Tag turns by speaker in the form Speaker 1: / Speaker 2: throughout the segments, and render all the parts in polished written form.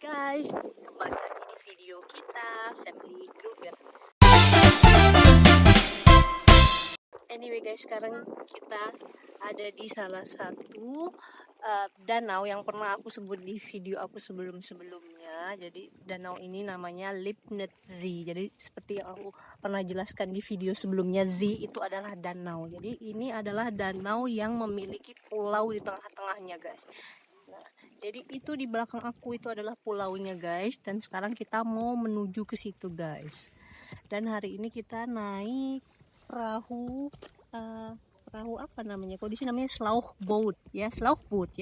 Speaker 1: guys, kembali lagi di video kita Family Kruger. Anyway guys, sekarang kita ada di salah satu danau yang pernah aku sebut di video aku sebelumnya. Jadi danau ini namanya Lipnitz-See. Jadi seperti yang aku pernah jelaskan di video sebelumnya, Z itu adalah danau. Jadi ini adalah danau yang memiliki pulau di tengah-tengahnya guys. Nah, jadi itu di belakang aku itu adalah pulaunya guys, dan sekarang kita mau menuju ke situ guys. Dan hari ini kita naik perahu perahu apa namanya? Kalau di sini namanya slaughboat ya, slaughboat.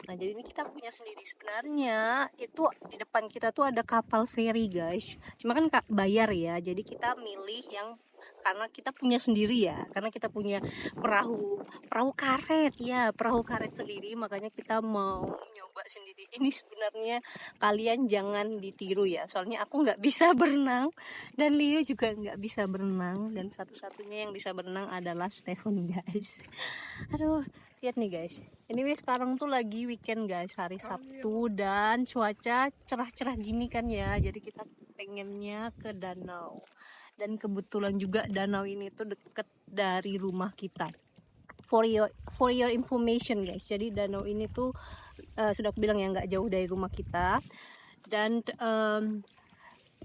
Speaker 1: Nah, jadi ini kita punya sendiri. Sebenarnya itu di depan kita tuh ada kapal feri guys. Cuma kan bayar ya. Jadi kita milih yang karena kita punya sendiri ya, karena kita punya perahu karet ya, perahu karet sendiri, makanya kita mau nyoba sendiri. Ini sebenarnya kalian jangan ditiru ya, soalnya aku nggak bisa berenang dan Leo juga nggak bisa berenang, dan satu-satunya yang bisa berenang adalah Stephen guys. Aduh, lihat nih guys, ini sekarang tuh lagi weekend guys, hari Sabtu, dan cuaca cerah-cerah gini kan ya, jadi kita pengennya ke danau. Dan kebetulan juga danau ini tuh deket dari rumah kita. For your information guys, jadi danau ini tuh sudah aku bilang ya, nggak jauh dari rumah kita. Dan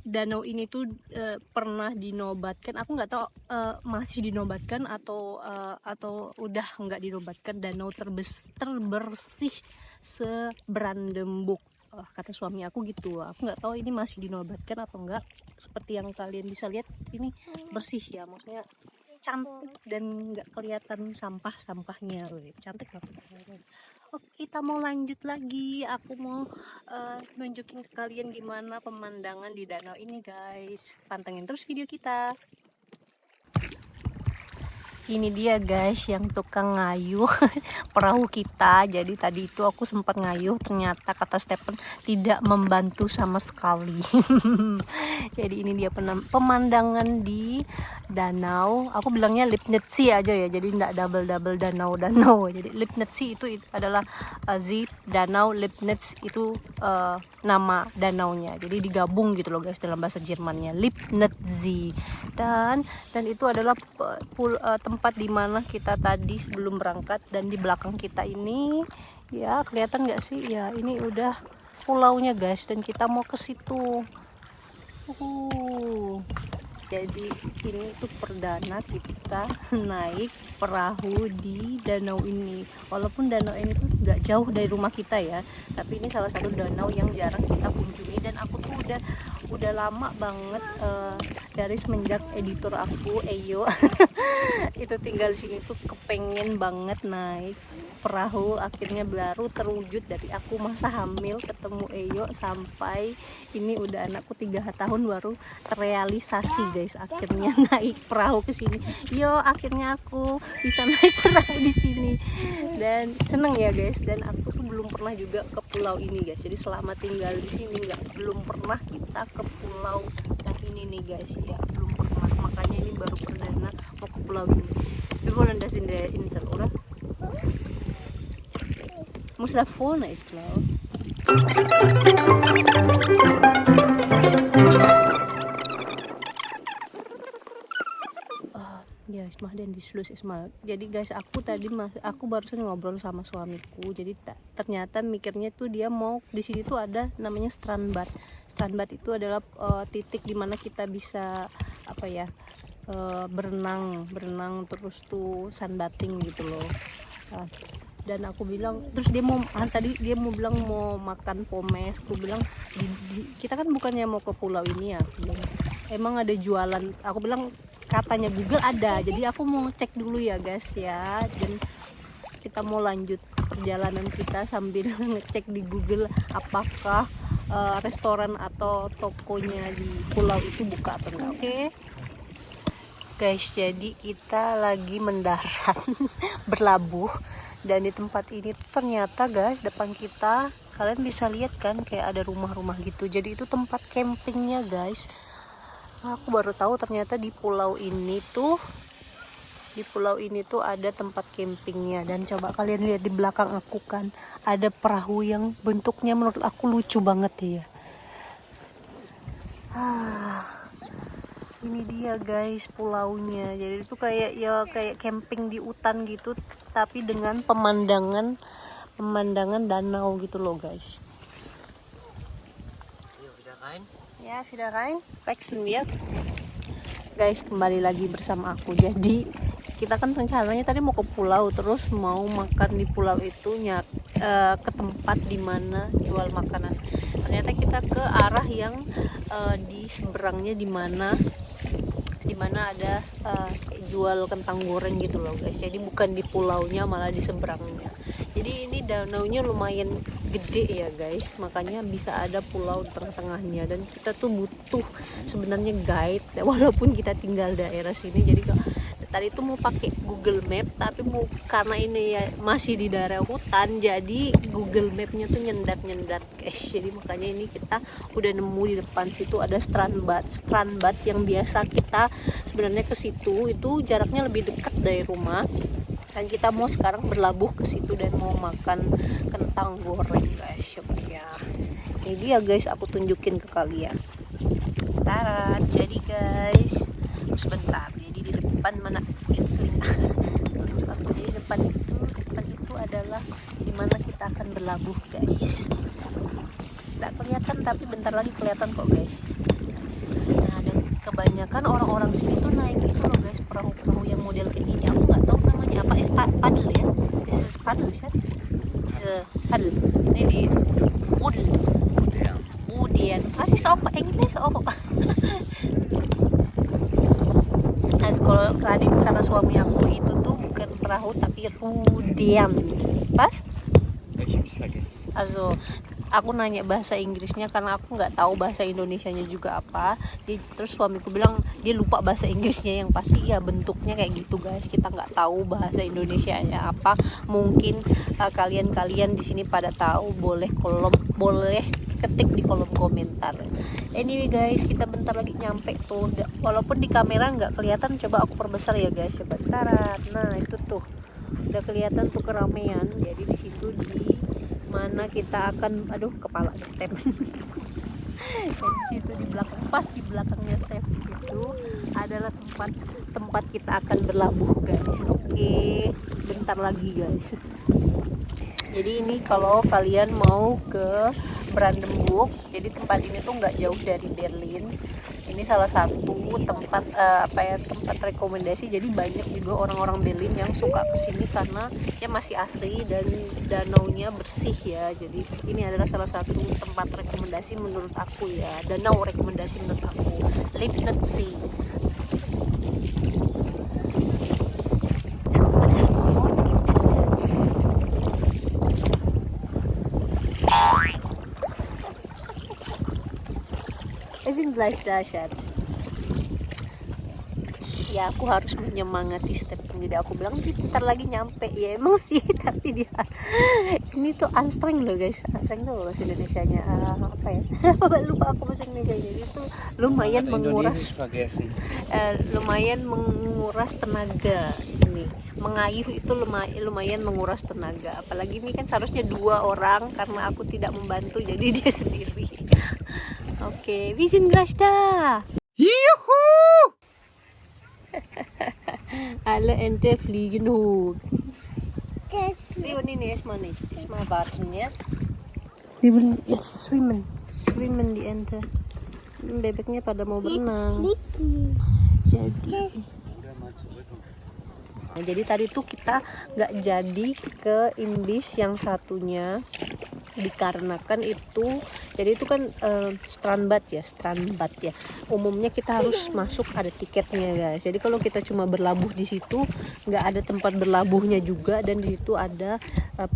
Speaker 1: danau ini tuh pernah dinobatkan, aku nggak tahu masih dinobatkan atau udah nggak dinobatkan, danau terbersih se-Brandenburg. Kata suami aku gitu. Aku nggak tahu ini masih dinobatkan atau enggak. Seperti yang kalian bisa lihat, ini bersih ya, maksudnya cantik dan nggak kelihatan sampahnya. Cantik banget. Oke, kita mau lanjut lagi. Aku mau nunjukin ke kalian gimana pemandangan di danau ini guys. Pantengin terus video kita. Ini dia guys yang tukang ngayuh perahu kita. Jadi tadi itu aku sempat ngayuh, ternyata kata Stephen tidak membantu sama sekali. Jadi ini dia pemandangan di danau. Aku bilangnya Lipnitz-See aja ya, jadi tidak double danau. Jadi Lipnitz-See itu adalah Z, danau, Lipnitz itu nama danaunya. Jadi digabung gitu loh guys dalam bahasa Jermannya, Lipnitz-See. Dan itu adalah tempat dimana kita tadi sebelum berangkat. Dan di belakang kita ini ya, kelihatan nggak sih ya, ini udah pulaunya guys, dan kita mau ke situ. Jadi ini tuh perdana kita naik perahu di danau ini. Walaupun danau ini tuh nggak jauh dari rumah kita ya, tapi ini salah satu danau yang jarang kita kunjungi. Dan aku tuh udah lama banget dari semenjak editor aku Eyo itu tinggal di sini tuh kepengen banget naik perahu. Akhirnya baru terwujud dari aku masa hamil ketemu Eyo sampai ini udah anakku 3 tahun baru terrealisasi guys, akhirnya naik perahu ke sini. Akhirnya aku bisa naik perahu di sini dan seneng ya guys. Dan aku tuh belum pernah juga ke pulau ini guys, jadi selama tinggal di sini belum pernah kita ke pulau yang ini nih guys ya, belum pernah. Makanya ini baru perdana mau ke pulau ini. Vi wollen das in der Insel, oder? Muss da vorne ist klar. Ya, ich mache den die Schluss erstmal. Jadi guys, aku barusan ngobrol sama suamiku. Jadi ternyata mikirnya tuh dia mau di sini tuh ada namanya Strandbad. Strandbad itu adalah titik dimana kita bisa berenang terus tuh sunbathing gitu loh. Dan aku bilang, terus dia mau bilang mau makan pomes. Aku bilang kita kan bukannya mau ke pulau ini ya, emang ada jualan. Aku bilang katanya Google ada, jadi aku mau cek dulu ya guys ya. Dan kita mau lanjut perjalanan kita sambil ngecek di Google apakah restoran atau tokonya di pulau itu buka atau enggak. Oke guys, jadi kita lagi mendarat berlabuh. Dan di tempat ini tuh ternyata guys, depan kita kalian bisa lihat kan kayak ada rumah-rumah gitu. Jadi itu tempat campingnya guys. Aku baru tahu ternyata di pulau ini tuh di pulau ini tuh ada tempat campingnya. Dan coba kalian lihat di belakang aku kan, ada perahu yang bentuknya menurut aku lucu banget ya. Ini dia guys pulaunya. Jadi itu kayak camping di hutan gitu, tapi dengan pemandangan danau gitu loh guys. Ya, sudah rein. Vaksin ya. Guys, kembali lagi bersama aku. Jadi kita kan rencananya tadi mau ke pulau, terus mau makan di pulau itu ke tempat dimana jual makanan. Ternyata kita ke arah yang di seberangnya dimana ada jual kentang goreng gitu loh guys. Jadi bukan di pulaunya, malah di seberangnya. Jadi ini danaunya lumayan gede ya guys, makanya bisa ada pulau di tengah-tengahnya. Dan kita tuh butuh sebenarnya guide walaupun kita tinggal daerah sini. Jadi tadi tuh mau pakai Google Map, tapi karena ini ya masih di daerah hutan, jadi Google Mapnya tuh nyendat guys. Jadi makanya ini kita udah nemu di depan situ ada Strandbad yang biasa kita sebenarnya ke situ, itu jaraknya lebih dekat dari rumah. Dan kita mau sekarang berlabuh ke situ dan mau makan kentang goreng guys. Ya, ini dia guys, aku tunjukin ke kalian. Tarat, jadi guys, sebentar. Jadi di depan mana itu? Jadi depan itu adalah dimana kita akan berlabuh guys. Tidak kelihatan tapi bentar lagi kelihatan kok guys. Nah, dan kebanyakan orang-orang sini tuh naik itu loh guys, perahu-perahu yang model kayak gini. Aku nggak tahu namanya apa, paddle ya. This is paddle sih. This is paddle. Ini di Udian. Masih apa Inggris apa? Nah, kalau tadi kata suami aku itu tuh bukan perahu tapi rudian. Pas? Also, aku nanya bahasa Inggrisnya karena aku nggak tahu bahasa Indonesianya juga apa. Terus suamiku bilang dia lupa bahasa Inggrisnya, yang pasti ya bentuknya kayak gitu guys. Kita nggak tahu bahasa Indonesianya apa. Mungkin kalian di sini pada tahu, boleh ketik di kolom komentar. Anyway guys, kita bentar lagi nyampe tuh. Walaupun di kamera nggak kelihatan, coba aku perbesar ya guys, sebentar. Nah itu tuh udah kelihatan tuh keramaian. Jadi di situ di mana kita akan, kepala step. Di situ di belakang, pas di belakangnya step itu adalah tempat kita akan berlabuh guys. Oke, bentar lagi guys. Jadi ini kalau kalian mau ke Brandenburg, jadi tempat ini tuh nggak jauh dari Berlin. Ini salah satu tempat tempat rekomendasi. Jadi banyak juga orang-orang Berlin yang suka kesini karena ya masih asri dan danaunya bersih ya. Jadi ini adalah salah satu tempat rekomendasi menurut aku ya. Danau rekomendasi menurut aku, Lipnitz. Gleich dahsyat. Ya aku harus menyemangati step. Jadi aku bilang bentar lagi nyampe. Ya emang sih, tapi dia ini tuh anstreng loh guys. Anstreng tuh bahasa Indonesianya apa ya? Lupa aku bahasa Indonesia. Jadi itu lumayan menguras tenaga. Ini mengayuh itu lumayan menguras tenaga. Apalagi ini kan seharusnya 2 orang, karena aku tidak membantu jadi dia sendiri. Oke, wir sind gleich da. Juhu! Alle Ente fliegen hoch. Leon, ini erstmal nicht. Erstmal warten, ya. Wir wollen jetzt schwimmen die Ente. Bebeknya pada mau berenang. Jadi tadi tuh kita nggak jadi ke Imbis yang satunya dikarenakan itu, jadi itu kan Strandbad ya. Umumnya kita harus masuk, ada tiketnya guys. Jadi kalau kita cuma berlabuh di situ nggak ada tempat berlabuhnya juga, dan di situ ada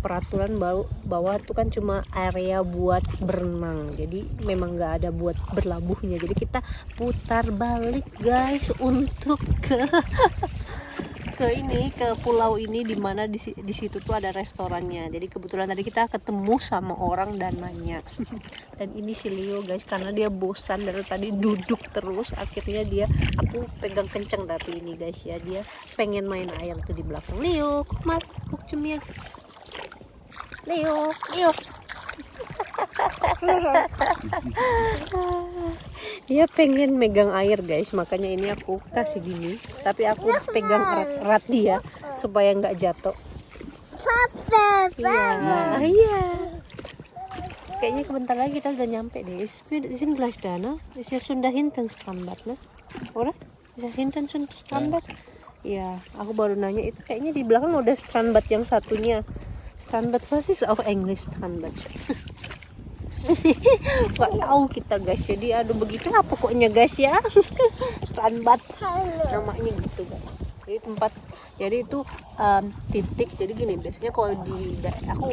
Speaker 1: peraturan bahwa itu kan cuma area buat berenang. Jadi memang nggak ada buat berlabuhnya. Jadi kita putar balik guys untuk ke ke pulau ini, di mana di situ tuh ada restorannya. Jadi kebetulan tadi kita ketemu sama orang dan nanya. Dan ini si Leo guys, karena dia bosan dari tadi duduk terus, akhirnya aku pegang kenceng, tapi ini guys ya, dia pengen main air tuh di belakang. Leo, kom cemil. Leo. Dia pengen megang air guys, makanya ini aku kasih gini, tapi aku pegang erat dia supaya nggak jatuh. Iya. Kayaknya sebentar lagi kita udah nyampe deh. Sind gleich da, ne? Ist ja schon da hinten Strandbad, ne? Oder? Ist ja hinten schon Strandbad? Iya, aku baru nanya itu kayaknya di belakang udah Strandbad yang satunya. Strandbad was ist auf Englisch Strandbad. Gak tahu kita guys, jadi aduh begitulah pokoknya guys ya. Strandbad namanya gitu guys. Jadi itu titik. Jadi gini, biasanya kalau aku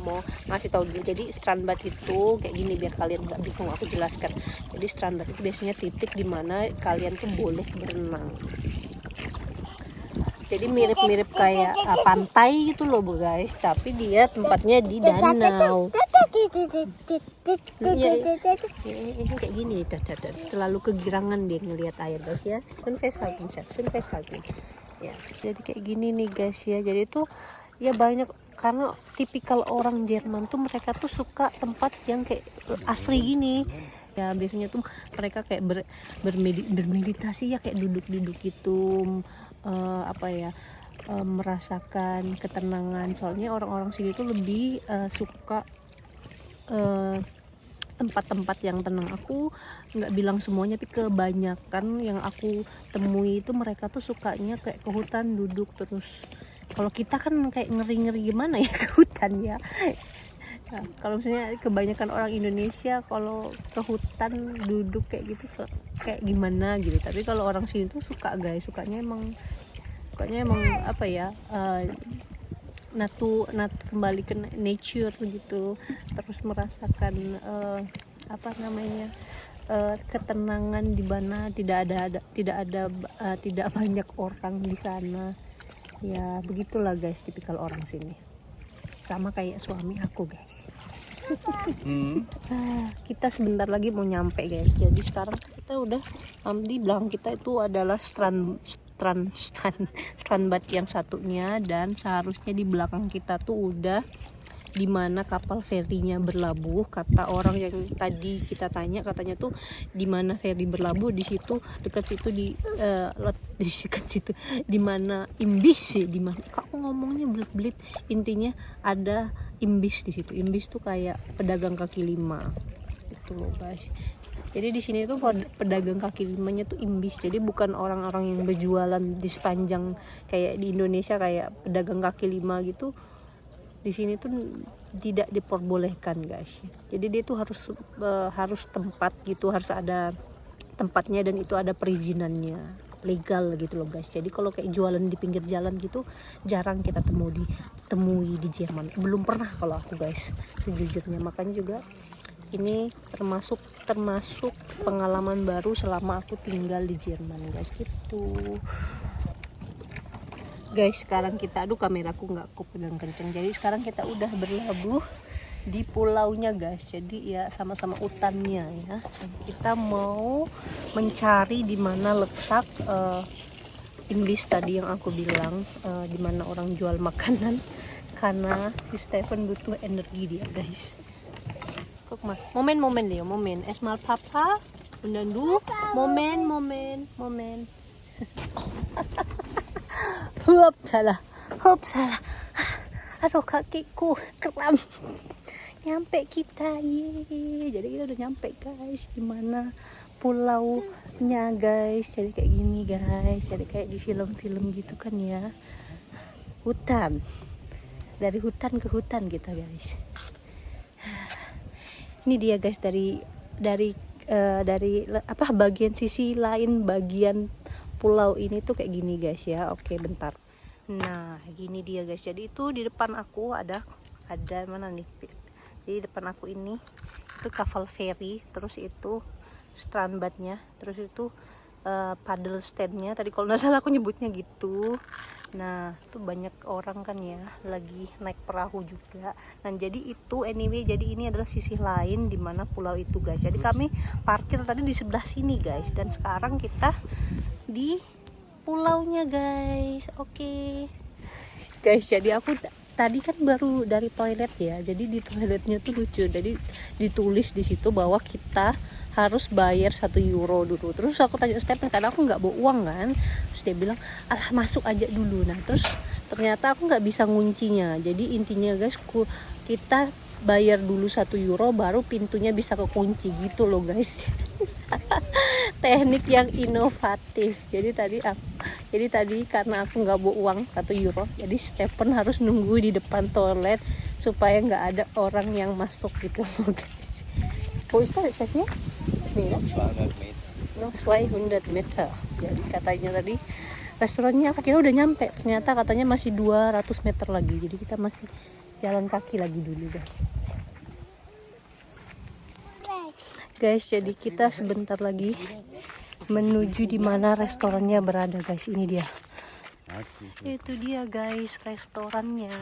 Speaker 1: mau ngasih tahu dulu. Jadi Strandbad itu kayak gini biar kalian nggak bingung, aku jelaskan. Jadi Strandbad itu biasanya titik di mana kalian tuh boleh berenang. Jadi mirip-mirip kayak pantai gitu loh guys, tapi dia tempatnya di danau. Ini kayak gini, terlalu kegirangan dia ngelihat air guys ya. Sun festhalten. Ya, jadi kayak gini nih guys ya. Jadi itu ya banyak, karena tipikal orang Jerman tuh mereka tuh suka tempat yang kayak asri gini. Ya biasanya tuh mereka kayak bermeditasi ya, kayak duduk-duduk gitu. Merasakan ketenangan. Soalnya orang-orang sini tuh lebih suka tempat-tempat yang tenang. Aku nggak bilang semuanya, tapi kebanyakan yang aku temui itu mereka tuh sukanya kayak ke hutan duduk terus. Kalau kita kan kayak ngeri-ngeri gimana ya ke hutan ya. Nah, kalau misalnya kebanyakan orang Indonesia kalau ke hutan duduk kayak gitu kayak gimana gitu. Tapi kalau orang sini tuh suka guys, sukanya emang apa ya, kembali ke nature gitu, terus merasakan ketenangan di mana tidak banyak orang di sana. Ya begitulah guys, tipikal orang sini. Sama kayak suami aku guys. Kita sebentar lagi mau nyampe guys. Jadi sekarang kita udah di belakang kita itu adalah Strandbad yang satunya, dan seharusnya di belakang kita tuh udah dimana kapal ferinya berlabuh. Kata orang yang tadi kita tanya, katanya tuh dimana feri berlabuh di situ, dekat situ di mana imbis, di mana aku ngomongnya belit-belit, intinya ada imbis di situ. Imbis tuh kayak pedagang kaki lima itu loh guys. Jadi di sini tuh pedagang kaki limanya tuh imbis. Jadi bukan orang-orang yang berjualan di sepanjang kayak di Indonesia kayak pedagang kaki lima gitu. Di sini tuh tidak diperbolehkan guys. Jadi dia tuh harus tempat gitu, harus ada tempatnya, dan itu ada perizinannya, legal gitu loh guys. Jadi kalau kayak jualan di pinggir jalan gitu jarang kita temui di Jerman. Belum pernah kalau aku guys, sejujurnya. Makanya juga ini termasuk pengalaman baru selama aku tinggal di Jerman guys gitu. Guys, sekarang kita, kameraku nggak aku pegang kenceng. Jadi sekarang kita udah berlabuh di pulaunya guys. Jadi ya sama-sama hutannya ya. Dan kita mau mencari di mana letak imbis tadi yang aku bilang, di mana orang jual makanan, karena si Stefan butuh energi dia guys. Guck mal, Moment Leo, Moment. Erstmal Papa und dann du. Moment. Hop salah. Aduh kakiku kram. Nyampe kita, ye. Jadi kita udah nyampe guys. Di mana pulaunya guys. Jadi kayak gini guys. Jadi kayak di film-film gitu kan ya. Hutan. Dari hutan ke hutan gitu guys. Ini dia guys, dari bagian sisi lain bagian pulau ini tuh kayak gini guys ya. Oke, bentar. Nah, gini dia guys. Jadi itu di depan aku ada mana nih? Di depan aku ini itu kapal feri, terus itu Strandbadnya, terus itu paddle standnya tadi kalau nggak salah aku nyebutnya gitu. Nah tuh banyak orang kan ya lagi naik perahu juga. Nah jadi itu anyway, jadi ini adalah sisi lain di mana pulau itu guys. Jadi kami parkir tadi di sebelah sini guys, dan sekarang kita di pulaunya guys. Oke. Guys, jadi aku tadi kan baru dari toilet ya. Jadi di toiletnya tuh lucu. Jadi ditulis di situ bahwa kita harus bayar 1 euro dulu. Terus aku tanya Stephen karena aku nggak bawa uang kan. Terus dia bilang, "Alah, masuk aja dulu." Nah, terus ternyata aku nggak bisa nguncinya. Jadi intinya guys, kita bayar dulu 1 euro baru pintunya bisa kekunci gitu loh guys. Teknik yang inovatif. Jadi tadi karena aku nggak bawa uang 1 euro, jadi Stephen harus nunggu di depan toilet supaya nggak ada orang yang masuk gitu loh guys. Wo ist das Stephen? Nih, 200 meter. No, 200 meter. Jadi katanya tadi restorannya aku kira udah nyampe, ternyata katanya masih 200 meter lagi. Jadi kita masih jalan kaki lagi dulu guys. Guys, jadi kita sebentar lagi menuju di mana restorannya berada guys. Ini dia. Itu dia guys restorannya.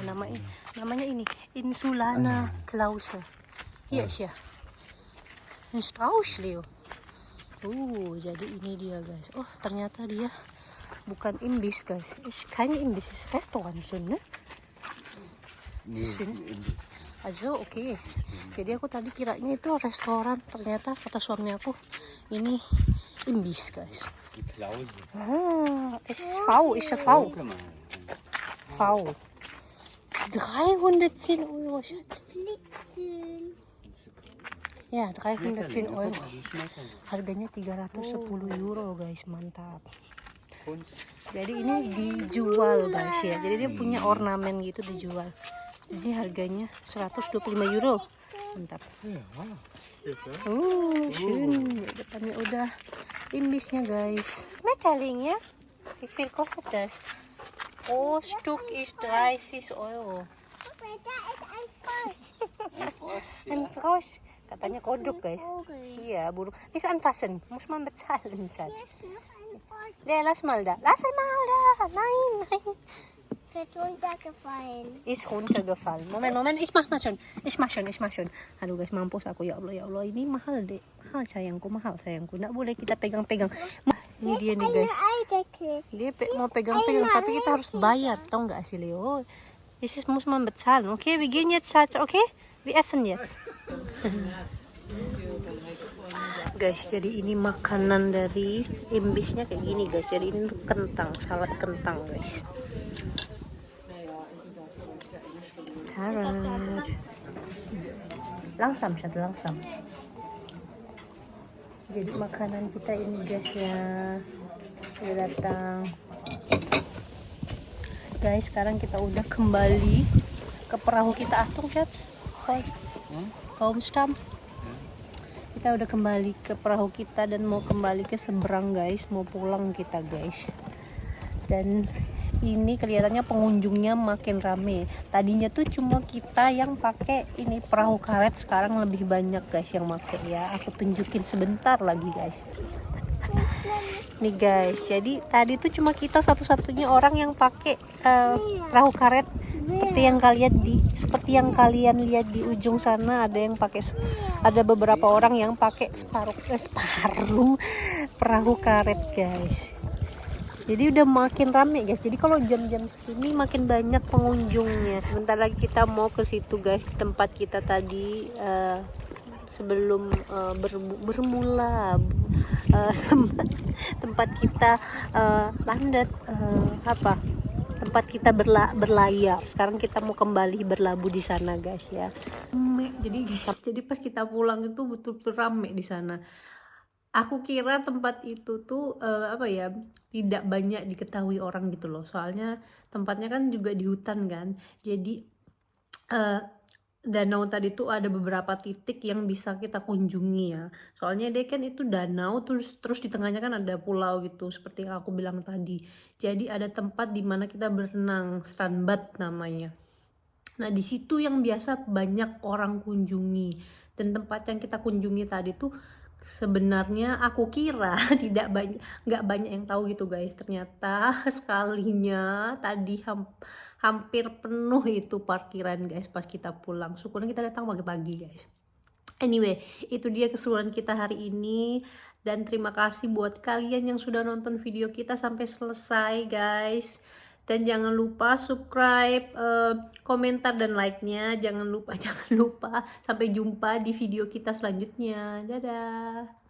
Speaker 1: Namanya ini Insulana Klause. Iya sih. Ein Strauß Leo. Jadi ini dia guys. Oh, ternyata dia bukan imbis guys. Ist keine Imbiss, ist Restaurant schon, ne? Also, oke. Jadi aku tadi kiranya itu restoran, ternyata kata suami aku ini imbis guys. Es ist V, ist ja V. V. 310 Euro, Schatz. Ya, 310 Euro. Harganya 310 euro guys, mantap. Jadi ini dijual guys ya. Jadi dia punya ornamen gitu dijual. Ini harganya 125 euro. Mantap. Schön. Depannya udah imbisnya guys. Metalling ya. Wie viel kostet das? Oh, Stück ist 30 Euro. Ein Frosch. Katanya kodok guys. Iya, burung. Nicht anfassen. Muss man bezahlen, Schatz. Lass mal da. Nein.
Speaker 2: Ist runtergefallen.
Speaker 1: Ist runtergefallen. Moment. Ich mach schon. Aduh guys, mampus aku ya Allah. Ini mahal deh. Mahal sayangku. Nggak boleh kita pegang-pegang. Ini dia nih guys. Dia mau pegang-pegang, tapi kita harus bayar. Tahu nggak sih Leo? Jetzt muss man bezahlen. Okay, wir gehen jetzt, Schatz. Okay? Wir essen jetzt. Guys, jadi ini makanan dari imbisnya kayak gini guys. Jadi ini tuh kentang, salad kentang guys. Salad. Langsam. Jadi makanan kita ini guys ya. Udah datang. Guys, sekarang kita udah kembali ke perahu kita. Achtung, Schatz. Baumstamm. Kita udah kembali ke perahu kita dan mau kembali ke seberang guys, mau pulang kita guys. Dan ini kelihatannya pengunjungnya makin rame. Tadinya tuh cuma kita yang pakai ini perahu karet, sekarang lebih banyak guys yang pakai ya. Aku tunjukin sebentar lagi guys. Nih guys, jadi tadi tuh cuma kita satu-satunya orang yang pakai perahu karet seperti yang kalian lihat di ujung sana. Ada beberapa orang yang pakai separuh perahu karet guys. Jadi udah makin rame guys. Jadi kalau jam-jam segini makin banyak pengunjungnya. Sebentar lagi kita mau ke situ guys, tempat kita tadi sebelum bermula tempat kita landat tempat kita berlayar. Sekarang kita mau kembali berlabuh di sana guys ya. Jadi pas kita pulang itu betul-betul rame di sana. Aku kira tempat itu tuh tidak banyak diketahui orang gitu loh. Soalnya tempatnya kan juga di hutan kan. Jadi danau tadi tuh ada beberapa titik yang bisa kita kunjungi ya. Soalnya dia kan itu danau terus di tengahnya kan ada pulau gitu seperti yang aku bilang tadi. Jadi ada tempat di mana kita berenang, Strandbad namanya. Nah, di situ yang biasa banyak orang kunjungi. Dan tempat yang kita kunjungi tadi tuh Sebenarnya aku kira nggak banyak yang tahu gitu guys. Ternyata sekalinya tadi hampir penuh itu parkiran guys pas kita pulang. Syukurnya kita datang pagi-pagi guys. Anyway, itu dia keseruan kita hari ini. Dan terima kasih buat kalian yang sudah nonton video kita sampai selesai guys. Dan jangan lupa subscribe, komentar dan like-nya. Jangan lupa. Sampai jumpa di video kita selanjutnya. Dadah.